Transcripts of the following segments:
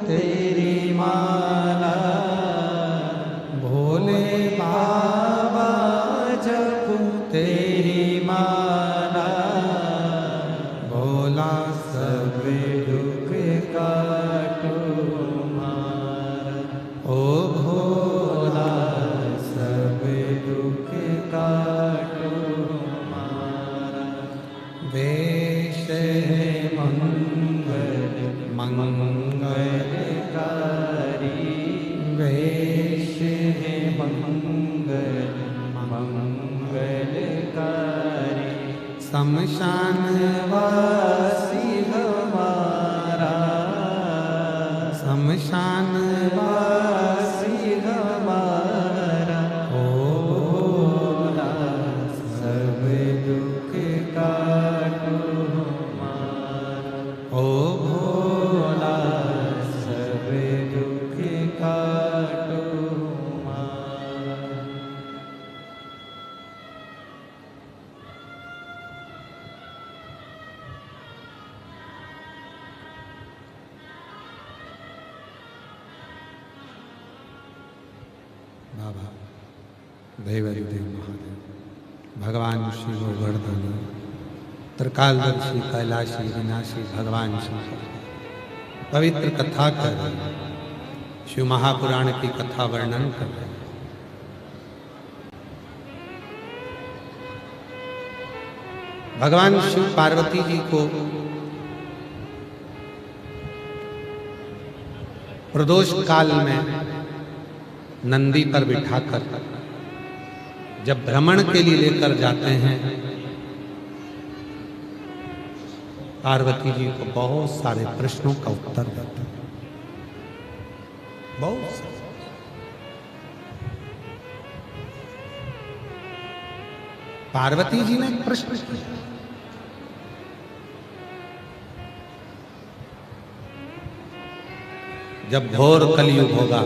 तेरी माला, भोले बाबा जपूं तेरी माला, भोला सब दुख काटो मारा। ओ भोला सब दुख काटो मारा। वेश है मंगल मंगलकारी, वेश है मंगल मंगलकारी, शमशान वासी हमारा, शमशान वासी हमारा। ओ भोला सब दुख काटो हमारा, ओ भोला सब दुख काटो हमारा। बाबा देवदेव महादेव, भगवान श्री गोवर्धन, त्रिकालदर्शी कैलाशी विनाशी भगवान शंकर पवित्र कथा कर रहे हैं, शिव महापुराण की कथा वर्णन कर रहे हैं। भगवान शिव पार्वती जी को प्रदोष काल में नंदी पर बिठाकर जब भ्रमण के लिए लेकर जाते हैं, पार्वती जी को बहुत सारे प्रश्नों का उत्तर देते हैं, बहुत सारे। पार्वती जी ने एक प्रश्न किया, जब घोर कलयुग होगा,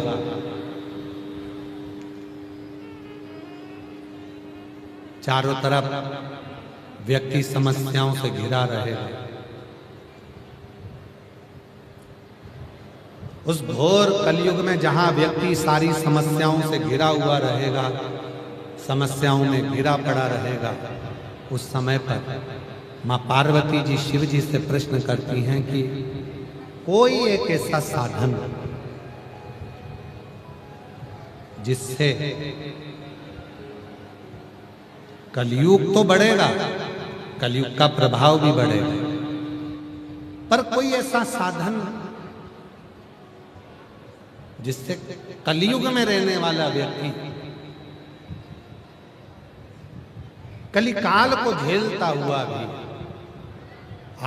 चारों तरफ व्यक्ति समस्याओं से घिरा रहेगा, उस घोर कलयुग में जहां व्यक्ति सारी समस्याओं से घिरा हुआ रहेगा, समस्याओं में घिरा पड़ा रहेगा, उस समय पर मां पार्वती जी शिव जी से प्रश्न करती हैं कि कोई एक ऐसा साधन जिससे कलयुग तो बढ़ेगा, कलयुग का प्रभाव भी बढ़ेगा, पर कोई ऐसा साधन जिससे कलयुग में रहने वाला व्यक्ति कलिकाल को झेलता हुआ भी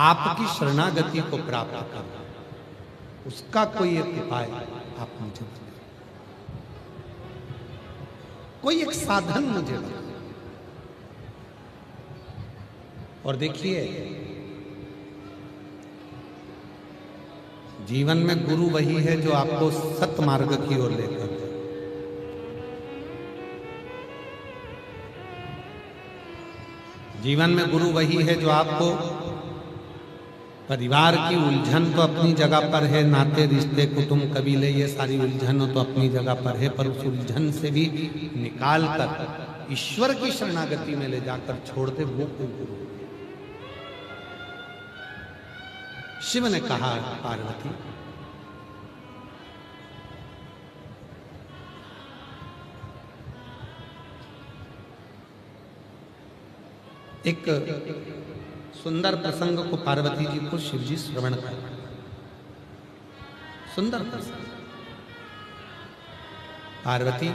आपकी शरणागति को प्राप्त कर, उसका कोई एक उपाय आप मुझे बताइए, कोई एक साधन मुझे बताइए। और देखिए, जीवन में गुरु वही है जो आपको सत्य मार्ग की ओर लेकर जाए। जीवन में गुरु वही है जो आपको परिवार की उलझन तो अपनी जगह पर है, नाते रिश्ते कुटुंब कबीले ये सारी उलझन तो अपनी जगह पर है, पर उस उलझन से भी निकाल कर ईश्वर की शरणागति में ले जाकर छोड़ दे, वो कोई गुरु। शिव ने कहा, पार्वती एक सुंदर प्रसंग को पार्वती जी को शिव जी श्रवण कर, सुंदर प्रसंग। पार्वती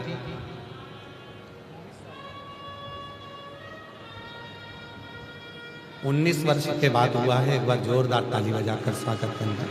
19 वर्ष के बाद हुआ है। एक बार जोरदार ताली बजाकर स्वागत करना।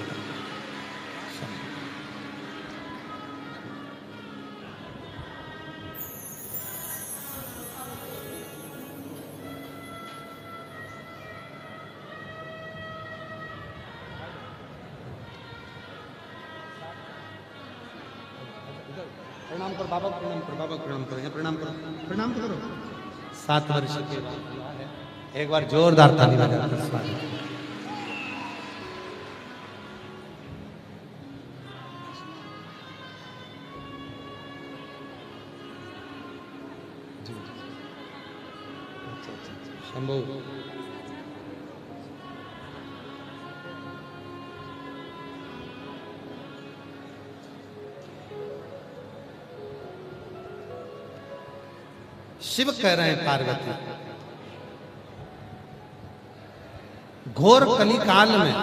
प्रणाम करो बाबा, प्रणाम करो बाबा, प्रणाम करो, प्रणाम करो, प्रणाम तो करो। 7 वर्ष के बाद एक बार जोरदार ताली बजाकर स्वागत। जी शंभू शिव कह रहे हैं पार्वती, घोर कलिकाल में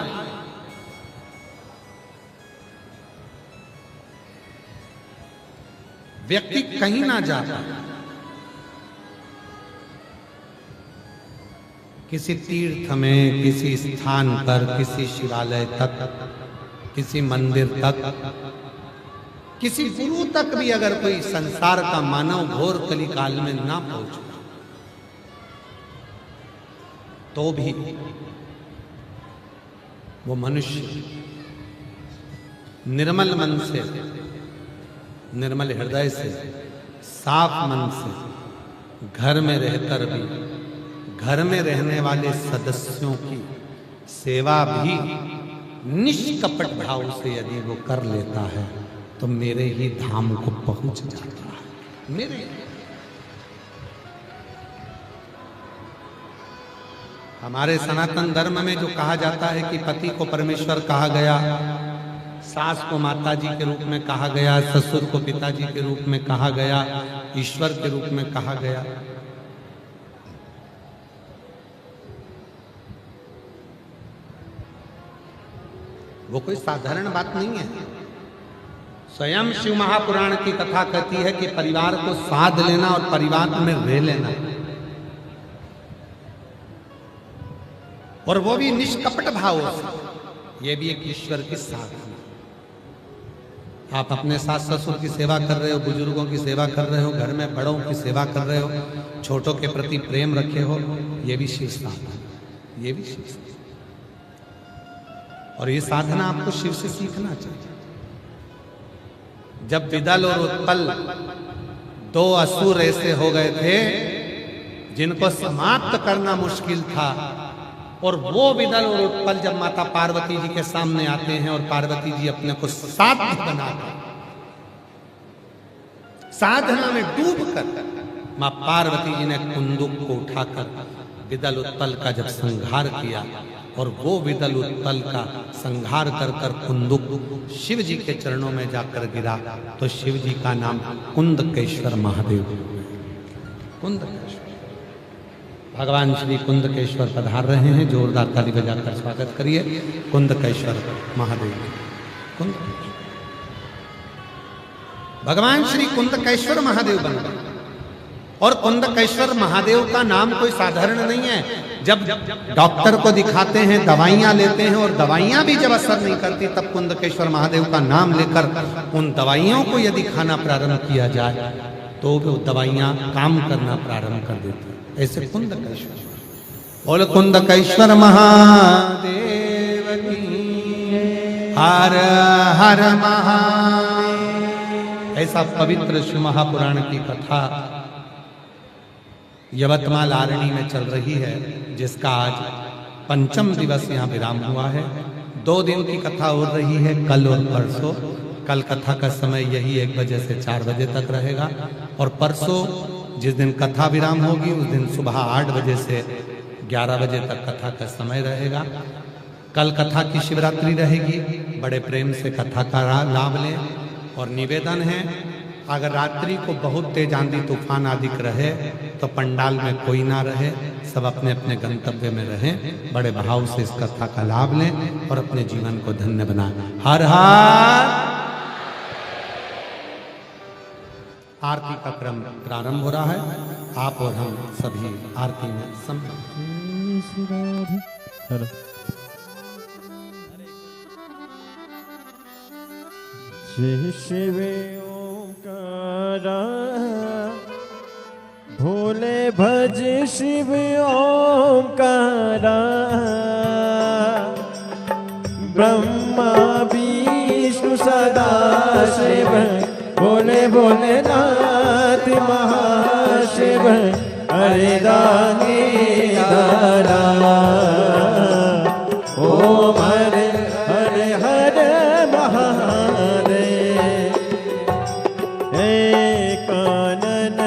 व्यक्ति कहीं ना जाता, किसी तीर्थ में, किसी स्थान पर, किसी शिवालय तक, किसी मंदिर तक, किसी गुरु तक भी अगर कोई संसार का मानव घोर कलिकाल में ना पहुंचे तो भी वो मनुष्य निर्मल मन से, निर्मल हृदय से, साफ मन से घर में रहकर भी घर में रहने वाले सदस्यों की सेवा भी निष्कपट भाव से यदि वो कर लेता है तो मेरे ही धाम को पहुंच जाता है। मेरे हमारे सनातन धर्म में जो कहा जाता है कि पति को परमेश्वर कहा गया, सास को माता जी के रूप में कहा गया, ससुर को पिताजी के रूप में कहा गया, ईश्वर के रूप में कहा गया, वो कोई साधारण बात नहीं है। स्वयं शिव महापुराण की कथा कहती है कि परिवार को साध लेना और परिवार में रह लेना, और वो भी निष्कपट भाव से, ये भी एक ईश्वर की साधना। आप अपने सास ससुर की सेवा कर रहे हो, बुजुर्गों की सेवा कर रहे हो, घर में बड़ों की सेवा कर रहे हो, छोटों के प्रति प्रेम रखे हो, ये भी शिव साधना, ये भी शिव साधना। और ये साधना आपको शिव से सीखना चाहिए। जब विदल और उत्पल दो असुर ऐसे हो गए थे जिनको समाप्त करना मुश्किल था, और वो विदल और उत्पल जब माता पार्वती जी के सामने आते हैं और पार्वती जी अपने को साध्य बनाकर साधना में डूबकर मां पार्वती जी ने कुंदुक को उठाकर विदल उत्पल का जब संहार किया, और वो विदल उत्पल का संहार कर कर कुंदुक शिव जी के चरणों में जाकर गिरा, तो शिव जी का नाम कुंदकेश्वर महादेव। कुंदकेश्वर भगवान श्री कुंदकेश्वर पधार रहे हैं, जोरदार ताली बजाकर स्वागत करिए कुंदकेश्वर महादेव। कुंदकेश्वर भगवान श्री कुंदकेश्वर महादेव बन गए। और कुंदकेश्वर महादेव का नाम कोई साधारण नहीं है। जब डॉक्टर को दिखाते हैं, दवाइयां लेते हैं, और दवाइयां भी जब असर नहीं करती, तब कुंदकेश्वर महादेव का नाम लेकर उन दवाइयों को यदि खाना प्रारंभ किया जाए तो वो दवाइयां काम करना प्रारंभ कर देती है। ऐसे कुंदकेश्वर, बोल कुंदकेश्वर महादेव की हर हर महादेव। ऐसा पवित्र शिव महापुराण की कथा यवतमाल आरणी में चल रही है, जिसका आज पंचम दिवस यहाँ विराम हुआ है। 2 दिन की कथा हो रही है, कल और परसों। कल कथा का समय यही 1 बजे से 4 बजे तक रहेगा, और परसों जिस दिन कथा विराम होगी उस दिन सुबह 8 बजे से 11 बजे तक कथा का समय रहेगा। कल कथा की शिवरात्रि रहेगी, बड़े प्रेम से कथा का लाभ लें। और निवेदन है, अगर रात्रि को बहुत तेज आंधी तूफान आदि रहे तो पंडाल में कोई ना रहे, सब अपने अपने गंतव्य में रहें। बड़े भाव से इस कथा का लाभ लें और अपने जीवन को धन्य बनाएं। हर हर। आरती का क्रम प्रारंभ हो रहा है, आप और हम सभी आरती में सम्मिलित। जय शिव ओंकारा, भोले भज शिव ओंकारा, ब्रह्मा विष्णु सदा शिव, भोले भोलेनाथ महाशिव, हरे दानी दारा, ओम हरे हरे हरे महादेव। हे कानन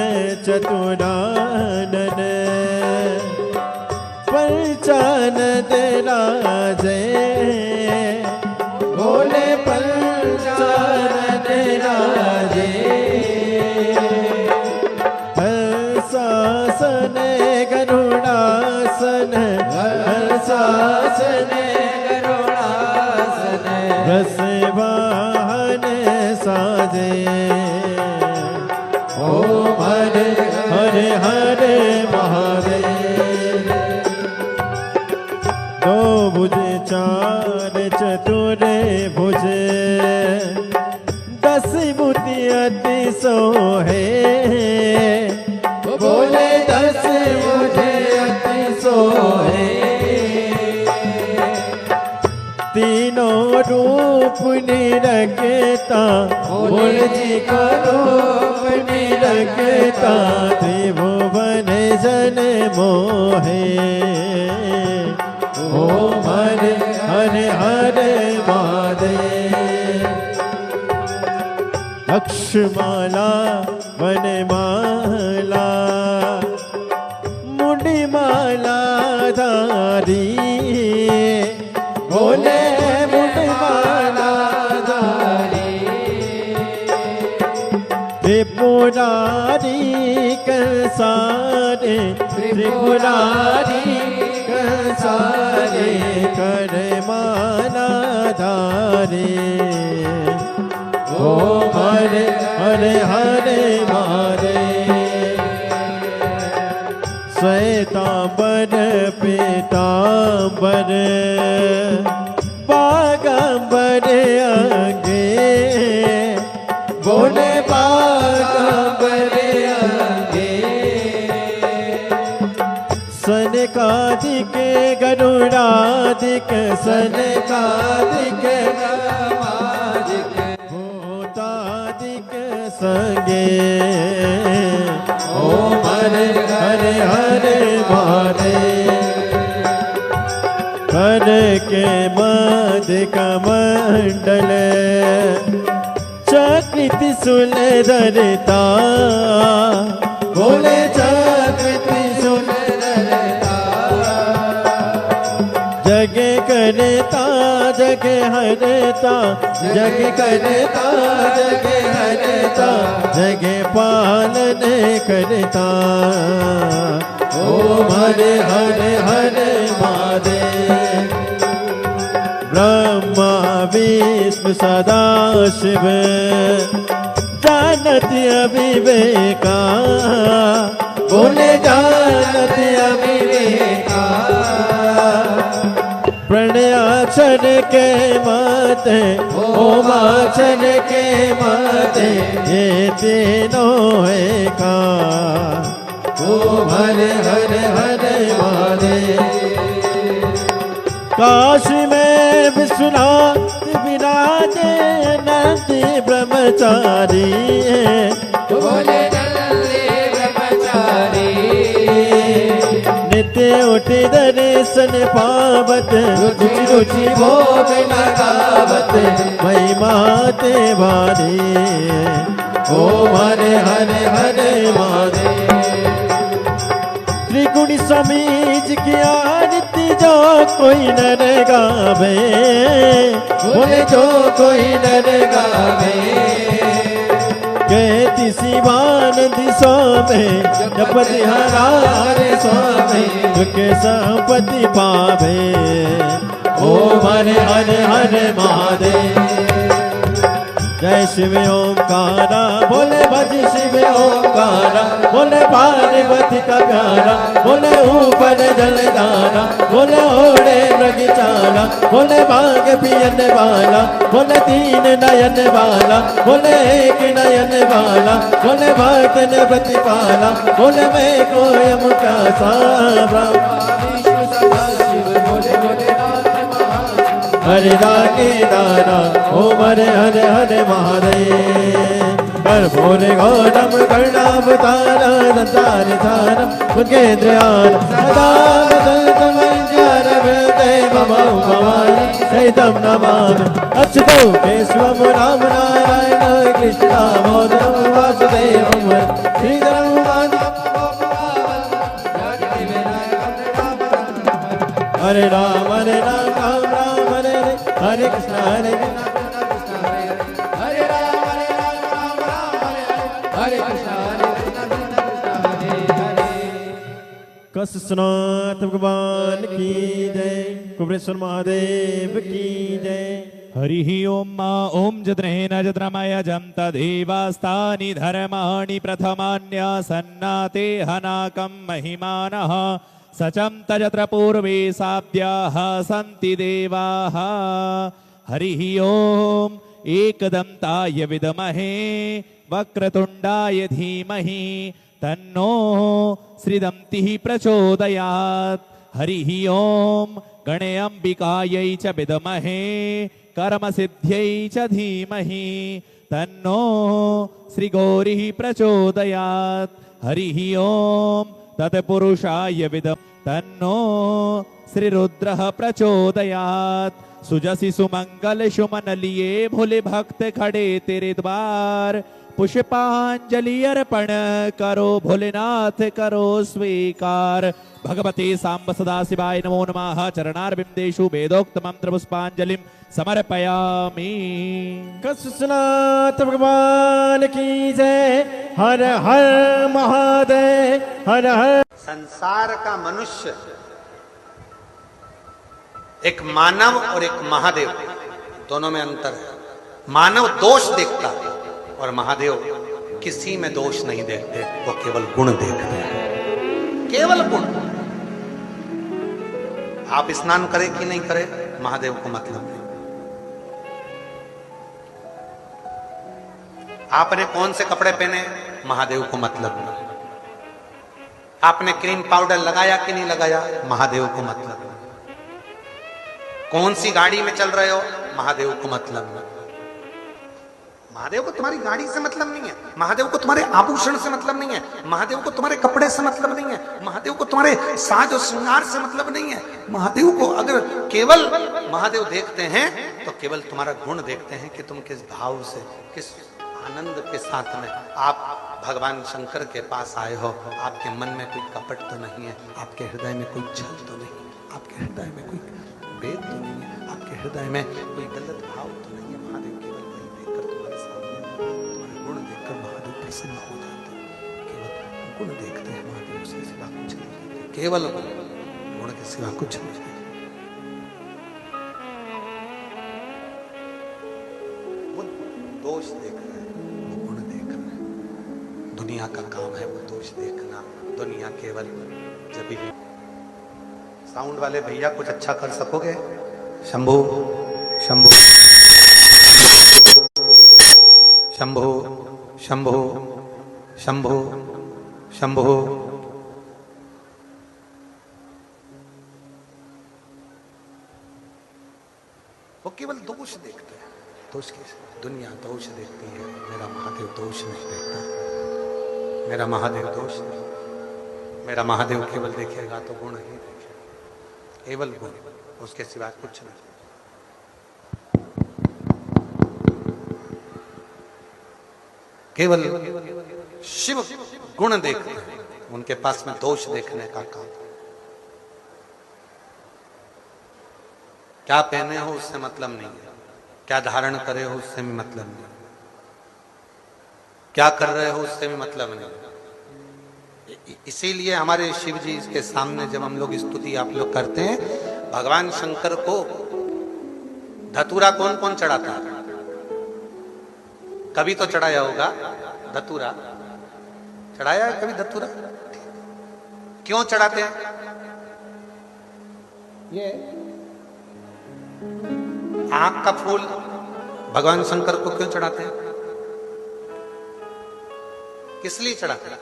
चतुरानन पंचानन राजे बोले पंचानन राजे हर्षासन गरुड़ासन हर्षासन गरुड़ासन रस वाहन साजे ओम हरे हरे हरे महादेव दो भुज चार चतुर भुज दस बुद्धि अति सोहे बोले दस बुद्धि अति सोहे तीनों रूप निरखता बोल जी का रूप निरखता त्रिभुवन जन मोहे ओम हरे हरे हरे महादेव अक्षमाला वनमाला मुंडमाला धारी बोले मुंडमाला धारी त्रिपुरारी कंसारे त्रिपुरारी कंसारे कर माला धारे ओम हरे हरे हरे महादेव श्वेतांबर पीतांबर बागंबर अंगे बोले बागंबर अंगे सनकादिक गरुड़ादिक सनकादिक भूतादिक संगे ओम हरे हरे हरे महादेव कर के मद कमंडल चक्रित सुलधरता बोले चक्रित सुलधरता जग करता जग हरता जग करता जग हरता जग पालन करता ओम हरे हरे हरे महादेव ब्रह्मा विष्णु सदा शिव जानती अविवेका बोले जानती अविवेका प्रणयाक्षर के माते ओमाक्षर के माते ये तीनों एका ओम हरे हरे हरे महादेव काशी में विश्वनाथ विराजे नंदी ब्रह्मचारी बोले नंदी ब्रह्मचारी नित्य उठी दर्शन पावत रुचि रुचि भोग लगावत महिमा ते भारी ओम हरे हरे हरे महादेव त्रिगुणी समीज की आरती जो कोई नर गावे बोले जो कोई नर गावे कहती सिवान दिशा में जपति हरारे स्वामी के संपत्ति पावे ओम हरे हरे हरे महादेव जय शिव ओंकारा बोले भज शिव ओंकारा बोले पार्वती का प्यारा बोले ऊपर जलधारा बोले ओढ़े मृगचारा बोले बाग पियन वाला बोले तीन नयन वाला बोले एक नयन वाला बोले भक्तन प्रतिपाला बोले मैं कोयम का सारा हरे रागे दाना ओम हरे हरे हरे महादेव कर भोरे गौरम कर्णावतारा दंतार धारम मुकेन्द्रयान सदा वदन्तम देव भवानी सहितं नमामि अच्युतो केशवं राम नारायण कृष्ण दामोदरं वासुदेवं श्रीधरं हरे राम राम राम हरे हरे कृष्ण हरे कृष्ण हरे राम राम हरे हरे कृष्ण हरे हरे। कसनाथ भगवान की जय, कुबरेश्वर महादेव की जय। हरिः ओम ओम जद्रहेन जद्रमय जं तदेवास्तानि धर्माणि प्रथमान्यासन्नाते हनाकं महिमानः सचं तजत्र पूर्वे साब्द्याः सन्ति देवाः। हरिः ओम एकदन्ताय विद्महे वक्रतुण्डाय धीमहि तन्नो श्रीदन्तिः प्रचोदयात्। हरिः ओम गणेऽम्बिकायै च विद्महे कर्मसिद्ध्यै च धीमहि तन्नो श्रीगौरिः प्रचोदयात्। हरिः ओम तत्पुरुषाय विद्महे तन्नो श्रीरुद्रः प्रचोदयात्। सुजसि सुमंगल सुमन लिए भोले भक्त खड़े तेरे द्वार, पुष्पांजलि अर्पण करो भोलेनाथ करो स्वीकार। भगवते सांब सदा शिवाय नमो नमः। चरणारविंदेषु वेदोक्त मंत्र पुष्पांजलिं समर्पयामि। कसनाथ भगवान की जय। हर हर महादेव हर हर। संसार का मनुष्य एक मानव और एक महादेव, दोनों में अंतर है। मानव दोष देखता है और महादेव किसी में दोष नहीं देखते, वो केवल गुण देखते हैं, केवल गुण। आप स्नान करें कि नहीं करें, महादेव को मतलब नहीं। आपने कौन से कपड़े पहने, महादेव को मतलब नहीं। आपने क्रीम पाउडर लगाया कि नहीं लगाया, महादेव को मतलब नहीं। कौन सी गाड़ी में चल रहे हो, महादेव को मतलब नहीं। महादेव को तुम्हारी गाड़ी से मतलब नहीं है, महादेव को तुम्हारे आभूषण से मतलब नहीं है, महादेव को तुम्हारे कपड़े से मतलब नहीं है, महादेव को तुम्हारे साज और श्रृंगार से मतलब नहीं है। महादेव को अगर केवल महादेव देखते हैं तो केवल तुम्हारा गुण देखते हैं कि तुम किस भाव से, किस आनंद के साथ में आप भगवान शंकर के पास आए हो। आपके मन में कोई कपट तो नहीं है, आपके हृदय में कोई छल तो नहीं, आपके हृदय में कोई भेद तो नहीं है, आपके हृदय में कोई गलत भाव तो नहीं है। महादेव केवल वही देखकर तुम्हारे सामने, तुम्हारे गुण देखकर महादेव प्रसन्न हो जाते हैं। केवल गुण देखते हैं, महादेव से सिवा कुछ नहीं देखते, केवल गुण के सिवा कुछ नहीं देखते। वो दोष देख रहे हैं, वो गुण देख रहे हैं। दुनिया का काम है वो दोष देखना। दुनिया केवल जब भी साउंड वाले भैया कुछ अच्छा कर सकोगे? शंभू शंभू शंभू शंभू शंभू शंभू। वो केवल दोष देखते हैं, दोष की दुनिया दोष देखती है। मेरा महादेव दोष नहीं देखता, मेरा महादेव दोष नहीं। मेरा महादेव केवल देखेगा तो गुण ही देखेगा, केवल गुण, उसके सिवा कुछ नहीं। केवल शिव गुण देखते हैं, उनके पास में दोष देखने का काम। क्या पहने हो उससे मतलब नहीं है, क्या धारण करे हो उससे भी मतलब नहीं, क्या कर रहे हो उससे भी मतलब नहीं। इसीलिए हमारे शिव जी के सामने जब हम लोग स्तुति आप लोग करते हैं, भगवान शंकर को धतूरा कौन कौन चढ़ाता है? कभी तो चढ़ाया होगा धतूरा, चढ़ाया है कभी धतूरा? क्यों चढ़ाते हैं? ये आंख का फूल भगवान शंकर को क्यों चढ़ाते हैं? किस लिए चढ़ाते हैं?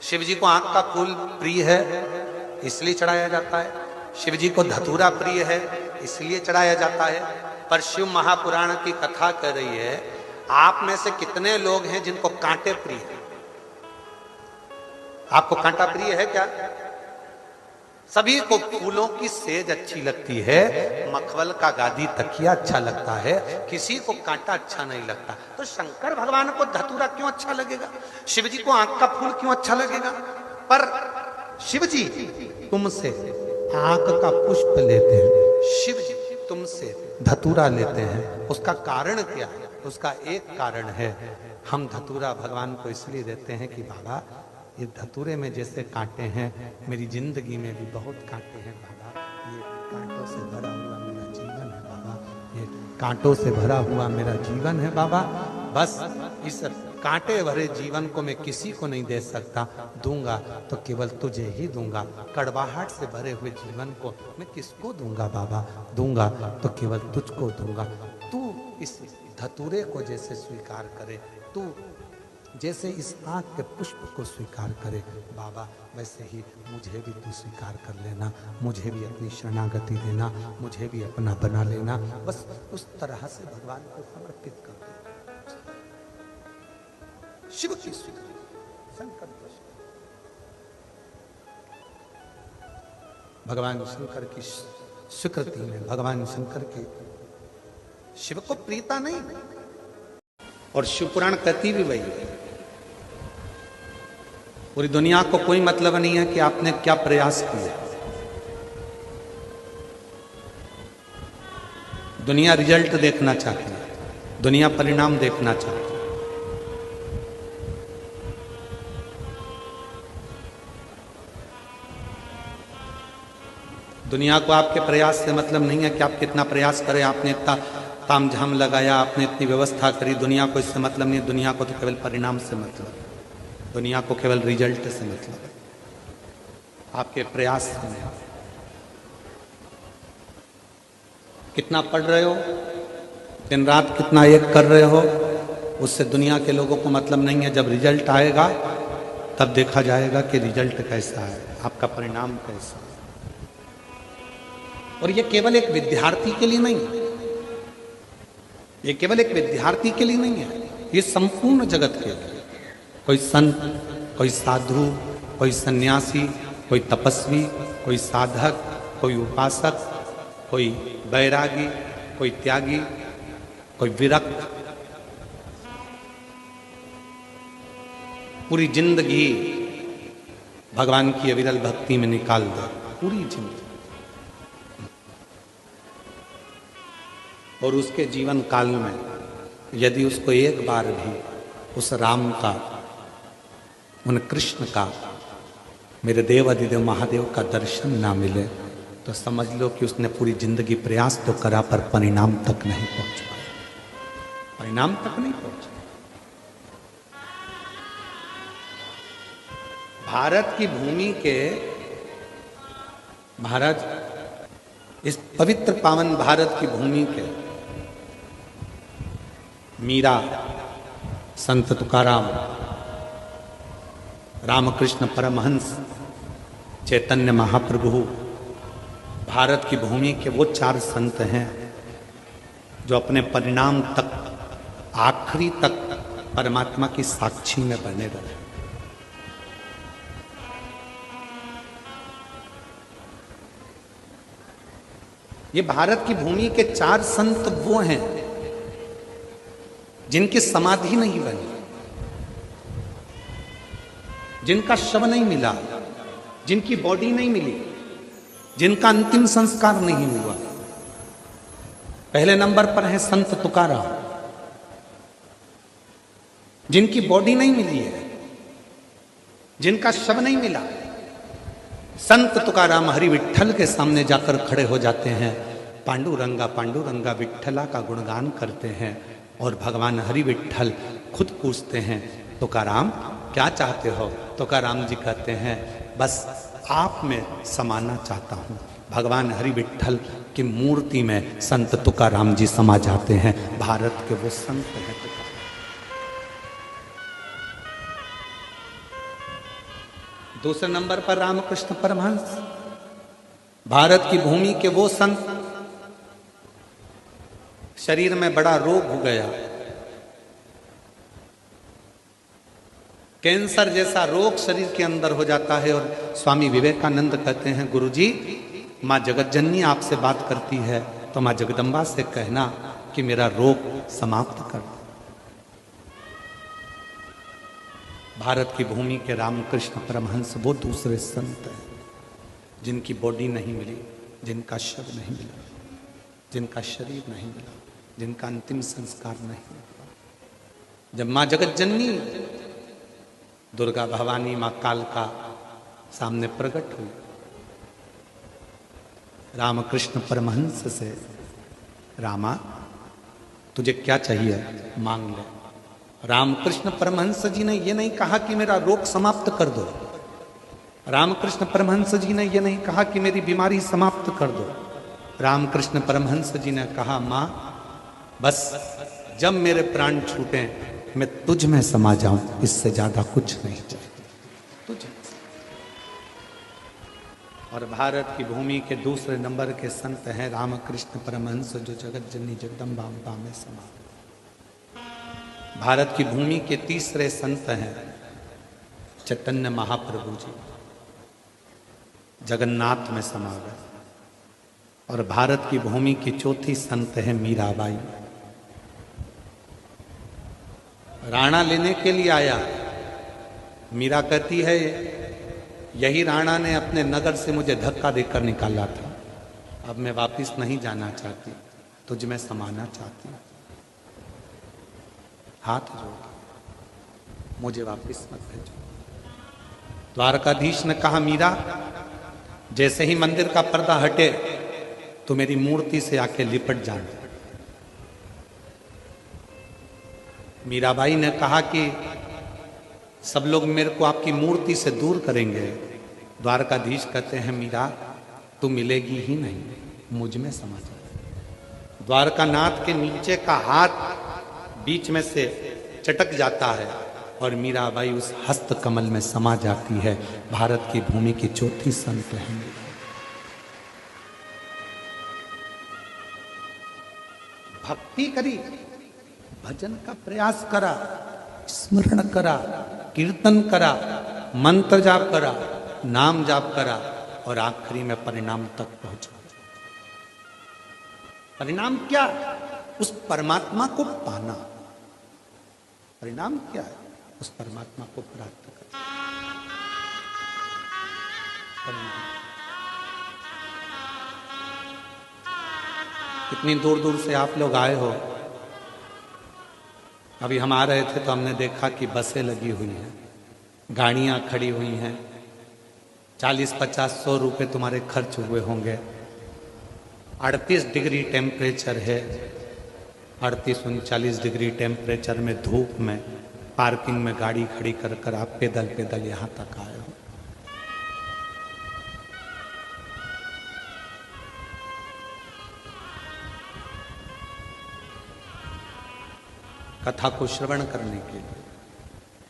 शिव जी को आंख का फूल प्रिय है इसलिए चढ़ाया जाता है, शिव जी को धतूरा प्रिय है इसलिए चढ़ाया जाता है। पर शिव महापुराण की कथा कर रही है, आप में से कितने लोग हैं जिनको कांटे प्रिय है? आपको कांटा प्रिय है क्या? सभी को फूलों की सेज अच्छी लगती है, मखमल का गादी तकिया अच्छा लगता है, किसी को कांटा अच्छा नहीं लगता। तो शंकर भगवान को धतूरा क्यों अच्छा लगेगा? शिव जी को आंख का फूल क्यों अच्छा लगेगा? पर शिव जी तुमसे आंख का पुष्प लेते हैं, शिव जी तुमसे धतूरा लेते हैं, उसका कारण क्या है? उसका एक कारण है, हम धतूरा भगवान को इसलिए देते हैं कि बाबा ये धतूरे में जैसे कांटे हैं, मेरी जिंदगी में भी बहुत कांटे हैं बाबा, ये कांटों से भरा हुआ मेरा जीवन है बाबा, ये कांटों से भरा हुआ मेरा जीवन है बाबा, बस इस कांटे भरे जीवन को मैं किसी को नहीं दे सकता, दूंगा तो केवल तुझे ही दूंगा। कड़वाहट से भरे हुए जीवन को मैं किसको दूंगा बाबा, दूंगा तो केवल तुझको दूंगा। तू इस धतूरे को जैसे स्वीकार करे, तू जैसे इस आँख के पुष्प को स्वीकार करे बाबा, वैसे ही मुझे भी तू स्वीकार कर लेना, मुझे भी अपनी शरणागति देना, मुझे भी अपना बना लेना, बस उस तरह से भगवान को समर्पित कर दे। शिव की स्वीकृति, शंकर की स्वीकृति, भगवान शंकर की स्वीकृति में भगवान शंकर की शिव को प्रीता नहीं, और शिव पुराण कहती भी वही है। पूरी दुनिया को कोई मतलब नहीं है कि आपने क्या प्रयास किया, दुनिया रिजल्ट देखना चाहती है, दुनिया परिणाम देखना चाहती है। दुनिया को आपके प्रयास से मतलब नहीं है कि आप कितना प्रयास करें, आपने इतना ताम झाम लगाया, आपने इतनी व्यवस्था करी, दुनिया को इससे मतलब नहीं है। दुनिया को तो केवल परिणाम से मतलब है, दुनिया को केवल रिजल्ट से मतलब है, आपके प्रयास में। कितना पढ़ रहे हो, दिन रात कितना एक कर रहे हो, उससे दुनिया के लोगों को मतलब नहीं है। जब रिजल्ट आएगा तब देखा जाएगा कि रिजल्ट कैसा है, आपका परिणाम कैसा है। और ये केवल एक विद्यार्थी के लिए नहीं है, ये केवल एक विद्यार्थी के लिए नहीं है, ये संपूर्ण जगत के लिए। कोई संत, कोई साधु, कोई सन्यासी, कोई तपस्वी, कोई साधक, कोई उपासक, कोई बैरागी, कोई त्यागी, कोई विरक्त, पूरी जिंदगी भगवान की अविरल भक्ति में निकाल दे, पूरी जिंदगी। और उसके जीवन काल में यदि उसको एक बार भी उस राम का, उन कृष्ण का, मेरे देव अधिदेव महादेव का दर्शन ना मिले, तो समझ लो कि उसने पूरी जिंदगी प्रयास तो करा पर परिणाम तक नहीं पहुंच पाया, परिणाम तक नहीं पहुंचा। भारत की भूमि के, महाराज इस पवित्र पावन भारत की भूमि के मीरा, संत तुकाराम, रामकृष्ण परमहंस, चैतन्य महाप्रभु, भारत की भूमि के वो 4 संत हैं जो अपने परिणाम तक, आखिरी तक परमात्मा की साक्षी में बने रहे। ये भारत की भूमि के 4 संत वो हैं जिनकी समाधि नहीं बनी, जिनका शव नहीं मिला, जिनकी बॉडी नहीं मिली, जिनका अंतिम संस्कार नहीं हुआ। पहले नंबर पर है संत तुकाराम, जिनकी बॉडी नहीं मिली है, जिनका शव नहीं मिला। संत तुकाराम हरि विठ्ठल के सामने जाकर खड़े हो जाते हैं, पांडुरंगा पांडुरंगा विठ्ठला का गुणगान करते हैं, और भगवान हरि विठ्ठल खुद पूछते हैं, तुकाराम क्या चाहते हो? तुकाराम जी कहते हैं, बस आप में समाना चाहता हूँ। भगवान हरि विठ्ठल की मूर्ति में संत तुकाराम जी समा जाते हैं। भारत के वो संत हैं। दूसरे नंबर पर रामकृष्ण परमहंस, भारत की भूमि के वो संत, शरीर में बड़ा रोग हो गया, कैंसर जैसा रोग शरीर के अंदर हो जाता है, और स्वामी विवेकानंद कहते हैं, गुरुजी माँ जगतजननी आपसे बात करती है तो माँ जगदम्बा से कहना कि मेरा रोग समाप्त कर दे। भारत की भूमि के रामकृष्ण परमहंस वो दूसरे संत हैं जिनकी बॉडी नहीं मिली, जिनका शव नहीं मिला, जिनका शरीर नहीं मिला, जिनका अंतिम संस्कार नहीं हुआ। जब माँ जगत जननी दुर्गा भवानी माँ कालका सामने प्रकट हुई, रामकृष्ण परमहंस से, रामा तुझे क्या चाहिए मांग ले। रामकृष्ण परमहंस जी ने यह नहीं कहा कि मेरा रोग समाप्त कर दो, रामकृष्ण परमहंस जी ने यह नहीं कहा कि मेरी बीमारी समाप्त कर दो। रामकृष्ण परमहंस जी ने कहा, मां बस जब मेरे प्राण छूटे मैं तुझ में समा जाऊं, इससे ज्यादा कुछ नहीं चाहिए तुझे। और भारत की भूमि के दूसरे नंबर के संत हैं रामकृष्ण परमहंस, जो जगत जननी जगदम्बा अम्बा में समा। भारत की भूमि के तीसरे संत हैं चैतन्य महाप्रभु जी, जगन्नाथ में समा गए। और भारत की भूमि की चौथी संत है मीराबाई। राणा लेने के लिए आया, मीरा कहती है यही राणा ने अपने नगर से मुझे धक्का देकर निकाला था, अब मैं वापस नहीं जाना चाहती, तुझ में समाना चाहती हूं, हाथ जोड़ मुझे वापस मत भेजो। द्वारकाधीश ने कहा, मीरा जैसे ही मंदिर का पर्दा हटे तो मेरी मूर्ति से आके लिपट जाना। मीराबाई ने कहा कि सब लोग मेरे को आपकी मूर्ति से दूर करेंगे। द्वारकाधीश कहते हैं, मीरा तू मिलेगी ही नहीं, मुझ में समा जा। द्वारकानाथ के नीचे का हाथ बीच में से चटक जाता है और मीराबाई उस हस्त कमल में समा जाती है। भारत की भूमि की चौथी संत है। भक्ति करी, भजन का प्रयास करा, स्मरण करा, कीर्तन करा, मंत्र जाप करा, नाम जाप करा और आखिरी में परिणाम तक पहुंचा। परिणाम क्या? उस परमात्मा को पाना। परिणाम क्या है? उस परमात्मा को प्राप्त करना। कितनी दूर दूर से आप लोग आए हो। अभी हम आ रहे थे तो हमने देखा कि बसें लगी हुई हैं, गाड़ियां खड़ी हुई हैं। 40, 50, 100 रुपए तुम्हारे खर्च हुए होंगे। 38 डिग्री टेम्परेचर है, 38, 39 डिग्री टेम्परेचर में धूप में पार्किंग में गाड़ी खड़ी कर कर आप पैदल पैदल यहां तक आए हो। कथा को श्रवण करने के लिए,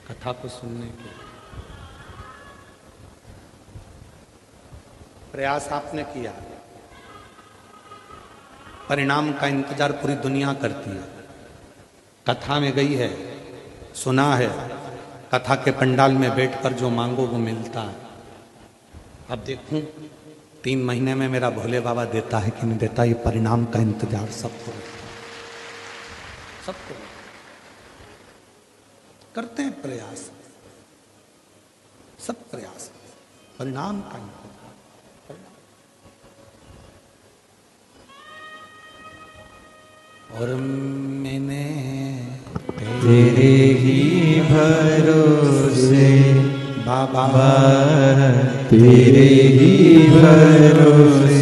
कथा को सुनने के लिए प्रयास आपने किया। परिणाम का इंतजार पूरी दुनिया करती है। कथा में गई है, सुना है, कथा के पंडाल में बैठकर जो मांगो वो मिलता है। अब देखूं 3 महीने में मेरा भोले बाबा देता है कि नहीं देता, ये परिणाम का इंतजार सबको सबको करते हैं प्रयास, सब प्रयास, परिणाम का इंतजार। और मैंने तेरे ही भरोसे बाबा, तेरे ही भरोसे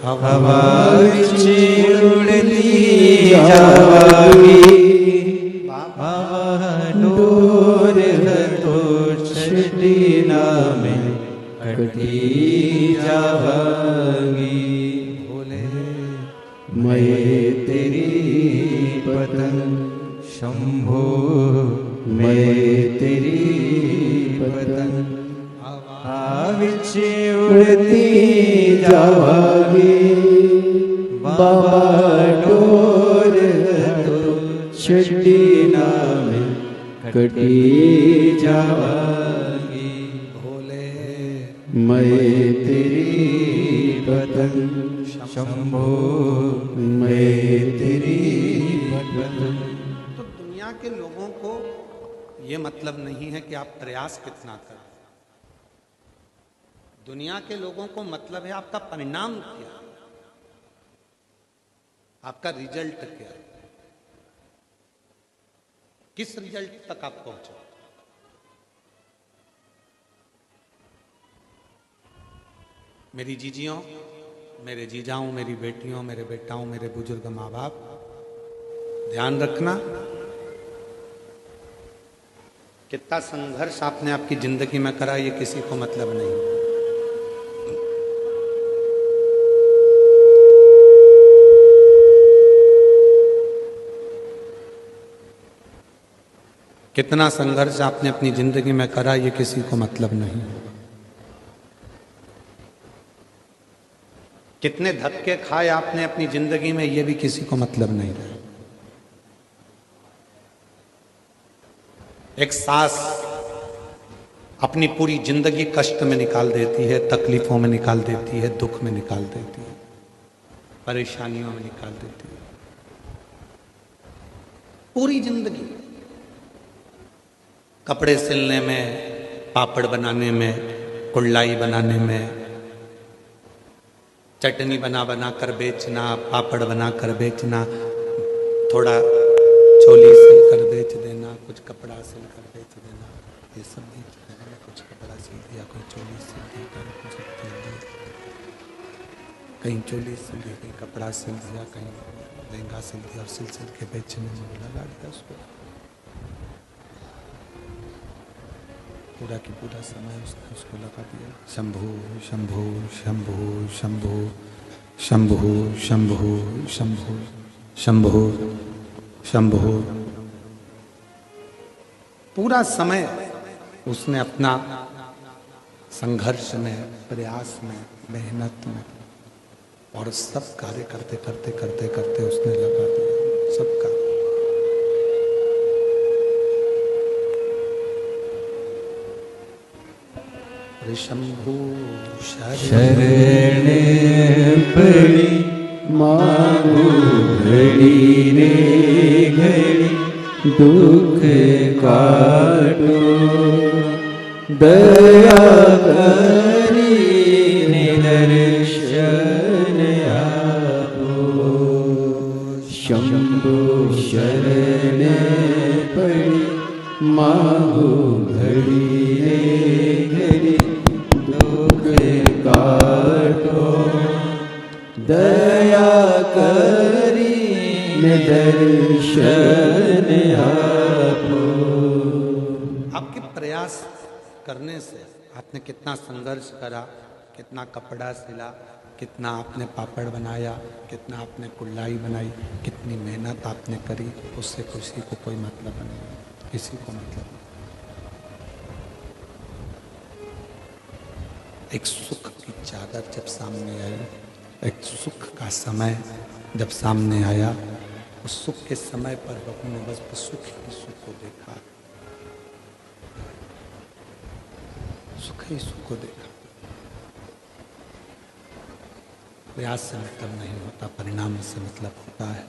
हवा उड़ती जावागी। डोर तो छड़ीना में कटी जावागी। भोले मैं तेरी पतंग शंभो, मैं तेरी पतंग आविच उड़ती जावागी। बाबा डोर तो छड़ीना में कटी जावागी। भोले मैं तेरी पतंग शंभो, मैं तेरी पतंग। तो दुनिया के लोगों को ये मतलब नहीं है कि आप प्रयास कितना करें। दुनिया के लोगों को मतलब है आपका परिणाम क्या, आपका रिजल्ट क्या, किस रिजल्ट तक आप पहुंचे। मेरी जीजियों, मेरे जीजाओं, मेरी बेटियों, मेरे बेटाओं, मेरे बुजुर्ग माँ बाप, ध्यान रखना कितना संघर्ष आपने आपकी जिंदगी में करा ये किसी को मतलब नहीं। कितना संघर्ष आपने अपनी जिंदगी में करा ये किसी को मतलब नहीं। कितने धक्के खाए आपने अपनी जिंदगी में ये भी किसी को मतलब नहीं रहा। एक सास अपनी पूरी जिंदगी कष्ट में निकाल देती है, तकलीफों में निकाल देती है, दुख में निकाल देती है, परेशानियों में निकाल देती है पूरी जिंदगी। कपड़े सिलने में, पापड़ बनाने में, कुल्लाई बनाने में, चटनी बना बना कर बेचना, पापड़ बना कर बेचना, थोड़ा चोली सिल कर बेच देना, कुछ कपड़ा सिल कर बेच देना, ये सब बेच देना। कुछ कपड़ा सिल दिया, कोई चोली सिल दी, कुछ सिल दिया, कहीं चोली सिल दी, कहीं कपड़ा सिल दिया, कहीं लहंगा सिल दिया और सिल सिल के बेचने में लगा दिया उसको। पूरा की पूरा समय उसको लगा दिया। शंभु शंभु शंभु शंभु शंभु शंभु शंभु शंभु शंभु। पूरा समय उसने अपना संघर्ष में, प्रयास में, मेहनत में और सब कार्य करते करते करते करते उसने लगा दिया सबका। शंभु शरण पड़ी मांगू घड़ी रे घड़ी, दुख काटो दया करी निदर्शन आपो। शंभु शरण पड़ी मांगू घड़ी रे घड़ी, दुख काटो दया करी दर्शन आपो। आपके प्रयास करने से आपने कितना संघर्ष करा, कितना कपड़ा सिला, कितना आपने पापड़ बनाया, कितना आपने कुल्लाई बनाई, कितनी मेहनत आपने करी, उससे किसी को कोई मतलब नहीं, किसी को मतलब नहीं। एक सुख की चादर जब सामने आई, एक सुख का समय जब सामने आया, उस सुख के समय पर बहू ने बस सुख ही सुख को देखा, सुख ही सुख को देखा। प्रयास से मतलब नहीं होता, परिणाम से मतलब होता है।